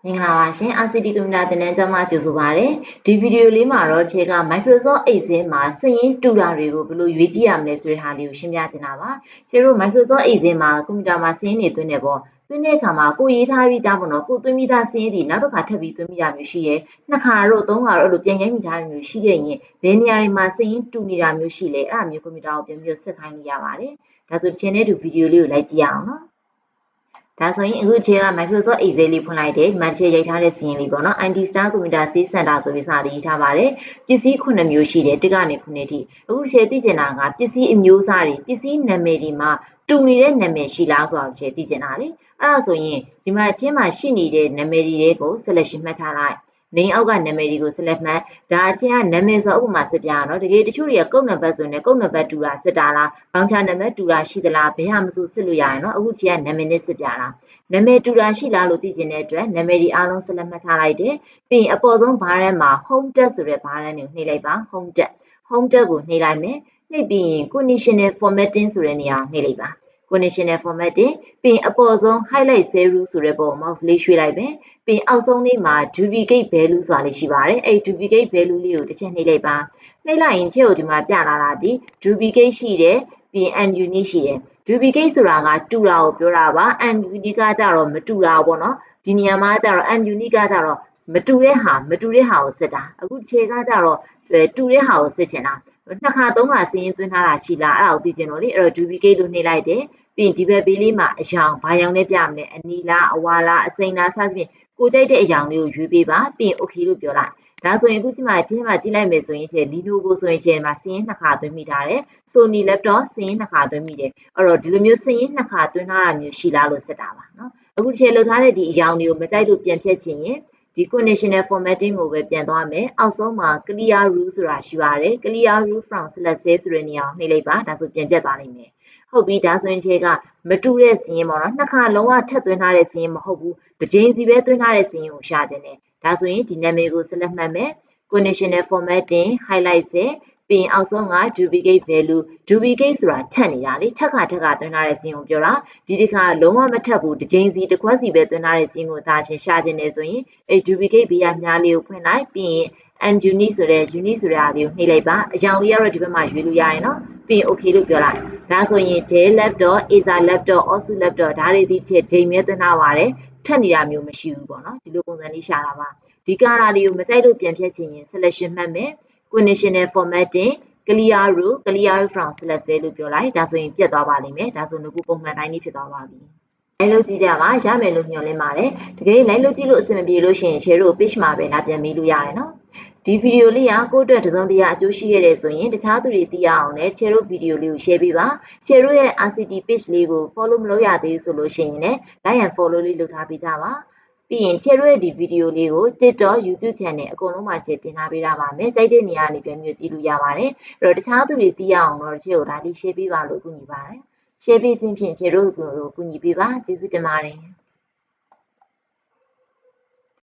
မင်္ဂလာပါရှင် RCT ကွန်ပျူတာသင်တန်းကျောင်းမှာကြိုဆိုပါရစေ။ဒီဗီဒီယိုလေးမှာတော့ခြေက Microsoft Excel မှာစာရင်းတူတာတွေကိုဘယ်လိုရွေးကြည့်ရမလဲဆိုတဲ့ဟာလေးကိုရှင်းပြချင်တာပါ။ခြေတို့ Microsoft Excel မှာကွန်ပျူတာမှာစာရင်းတွေသွင်းနေပေါ့။သွင်းတဲ့အခါမှာကိုရေးထားပြီးသားပေါ့နော်။ကိုသွင်းပြီးသားစာရင်းဒီနောက်တစ်ခါထပ်ပြီးသွင်းမိတာမျိုးရှိရဲ။နှစ်ခါတော့သုံးခါတော့အဲ့လိုပြန်ရိုက်မိထားတဲ့မျိုးရှိခဲ့ရင်ဘယ်နေရာတွေမှာစာရင်းတူနေတာမျိုးရှိလဲ။အဲ့ဒါမျိုးကွန်ပျူတာကိုပြန်ပြီးဆက်ခိုင်းလို့ရပါတယ်။ဒါဆိုတစ်ချိန်နဲ့တူဗီဒီယိုလေးကိုလိုက်ကြည့်ရအောင်နော်။ဒါဆိုရင်အခုခြေက Microsoft Excel လေးဖွင့်လိုက်တယ်ဒီမှာခြေရိုက်ထားတဲ့စီရင်လေးပေါ့နော် IT Star Computer Sales Center ဆိုပြီးစာရေးထားပါတယ်ပစ္စည်း9မျိုးရှိတယ်1ကနေ9ထိအခုခြေသိချင်တာကပစ္စည်းအမျိုးအစားတွေပစ္စည်းနာမည်တွေမှာတူနေတဲ့နာမည်ရှိလားဆိုတာခြေသိချင်တာလေအဲ့ဒါဆိုရင်ဒီမှာချင်းမှာရှိနေတဲ့နာမည်တွေကို selection မှတ်ထားလိုက်နေအောက်ကနာမည်တွေကို select မှတ်ဒါအချင်းကနာမည်ဆိုဥပမာစစ်ပြရနော်တကယ်တချို့တွေကကုတ်နံပါတ်ဆိုရင်ကုတ်နံပါတ်တူတာစစ်တာလားဘောင်ချနံပါတ်တူတာရှိသလားဘယ်ဟာမဆိုစစ်လို့ရတယ်နော်အခုချင်းကနာမည်နဲ့စစ်ပြတာနာမည်တူတာရှိလားလို့သိချင်တဲ့အတွက်နာမည်ဒီအားလုံး select မှတ်ထားလိုက်တယ်ပြီးရင်အပေါ်ဆုံးဘားတန်းမှာ home tab ဆိုတဲ့ဘားတန်းကိုနှိပ်လိုက်ပါ home tab ကိုနှိပ်လိုက်မယ်နှိပ်ပြီးရင် conditional formatting ဆိုတဲ့နေရာကိုနှိပ်လိုက်ပါconditional formatting ပြီးရင်အပေါ်ဆုံး highlight cell rule ဆိုတဲ့ပုံ mouse လေးရွှေ့လိုက်ပဲပြီးရင်အောက်ဆုံးလေးမှာ duplicate value ဆိုတာလေးရှိပါတယ်အဲ့ duplicate value လေးကိုတစ်ချက်နှိပ်လိုက်ပါနှိပ်လိုက်ရင်ချက်ကိုဒီမှာပြလာတာဒီ duplicate ရှိတယ်ပြီးရင် ununique ရှိတယ် duplicate ဆိုတာကတူတာကိုပြောတာပါ ununique ကကြတော့မတူတာပေါ့နော်ဒီနေရာမှာကြတော့ ununique ကကြတော့မတူတဲ့ဟာကိုစစ်တာအခုခြေကကြတော့တူတဲ့ဟာကိုစစ်ချင်တာနှစ်ခါသုံးခါစင်းသွင်းထားတာရှိလားအဲ့ဒါကိုသိချင်လို့လေအဲ့တော့ duplicate လို့နှိပ်လိုက်တယ်ပြီးရင်ဒီဘက်ဘေးလေးမှာအယောင်ဘာယောင်နဲ့ပြမလဲအနီလားအဝါလားအစိမ်းလားစသဖြင့်ကိုကြိုက်တဲ့အယောင်လေးကိုရွေးပေးပါပြီးရင် okay လို့ပြောလိုက်ဒါဆိုရင်အခုဒီမှာချင်းမှာကြည့်လိုက်မယ်ဆိုရင်ခြေ Lenovo ဆိုရင်ခြေမှာစင်းနှစ်ခါသွင်းမိထားတယ် Sony laptop စင်းနှစ်ခါသွင်းမိတယ်အဲ့တော့ဒီလိုမျိုးစင်းနှစ်ခါသွင်းထားတာမျိုးရှိလားလို့စစ်တာပါနော်အခုခြေလောက်ထားတဲ့ဒီအယောင်တွေကိုမကြိုက်လို့ပြန်ဖြတ်ချင်ရင်ဒီ conditional formatting ကိုပဲပြန်သွားမယ်အောက်ဆုံးမှာ clear rule ဆိုတာရှိပါတယ် clear rule from select cell ဆိုတဲ့နေရာကိုနှိပ်လိုက်ပါဒါဆိုပြန်ပြတ်သွားနိုင်မယ်ဟုတ်ပြီဒါဆိုရင်ခြေကမတူတဲ့စင်းပေါ့နော်နှစ်ခါလုံးဝထပ်သွင်းထားတဲ့စင်းမဟုတ်ဘူးတစ်ကြိမ်စီပဲသွင်းထားတဲ့စင်းကိုရှာခြင်းတယ်ဒါဆိုရင်ဒီနာမည်ကို select မှတ်မယ် conditional formatting highlight ဆက်ပြီးအောက်ဆုံးက duplicate value duplicate ဆိုတာထပ်နေတာလေထပ်ခါသွင်းထားတဲ့စင်းကိုပြောတာဒီတစ်ခါလုံးဝမထပ်ဘူးတစ်ကြိမ်စီတစ်ခွက်စီပဲသွင်းထားတဲ့စင်းကိုသားချင်းရှာခြင်းတယ်ဆိုရင်အဲ duplicate ဘေးကမြားလေးကိုဖွင့်လိုက်ပြီးရင် ununique ဆိုတဲ့ unique ဆိုတဲ့အားလေးကိုနှိပ်လိုက်ပါအကြောင်းလေးကတော့ဒီဘက်မှာရွေးလို့ရတယ်နော်ပြီးရင် okay လို့ပြောလိုက်ဒါဆိုရင် Dell laptop Acer laptop Asus laptop ဒါတွေဒီချက်ချိန်မြဲသွင်းထားပါတယ်ထပ်နေတာမျိုးမရှိဘူးပေါ့နော်ဒီလိုပုံစံလေးရှာတာပါဒီကာရာတွေကိုမကြိုက်လို့ပြန်ဖြတ်ချင်ရင် selection မှတ်မယ် conditional formatting clear rule from select cell လို့ပြောလိုက်ဒါဆိုရင်ပြတ်သွားပါလိမ့်မယ်ဒါဆိုငါပုံမှန်တိုင်းလေးဖြစ်သွားပါပြီလိုက်လို့ကြည့်ကြပါရမယ်လို့မျှော်လင့်ပါတယ်တကယ်လိုက်လို့ကြည့်လို့အဆင်မပြေလို့ရှိရင် share တို့ page မှာပဲလာပြန်မေးလို့ရတယ်နော်ဒီဗီဒီယိုလေးကကိုယ့်အတွက်တစုံတရာအကျိုးရှိခဲ့တယ်ဆိုရင်တခြားသူတွေသိရအောင်လည်း share တို့ဗီဒီယိုလေးကို share ပေးပါ share တို့ရဲ့ RCT page လေးကို follow မလုပ်ရသေးဆိုလို့ရှိရင်လည်း like and follow လေးလုပ်ထားပေးကြပါပြီးရင် share တို့ရဲ့ဒီဗီဒီယိုလေးကို TikTok YouTube channel အကုန်လုံးမှာ share တင်ထားပေးတာပါမယ်ကြိုက်တဲ့နေရာကနေပြန်ပြီးကြည့်လို့ရပါတယ်အဲ့တော့တခြားသူတွေသိရအောင်တော့ share ကိုဒါလေး share ပေးပါလို့ကူညီပါတယ်share ပေးခြင်းဖြင့် share တို့ကိုကူညီပေးပါကျေးဇူးတင်ပါတယ်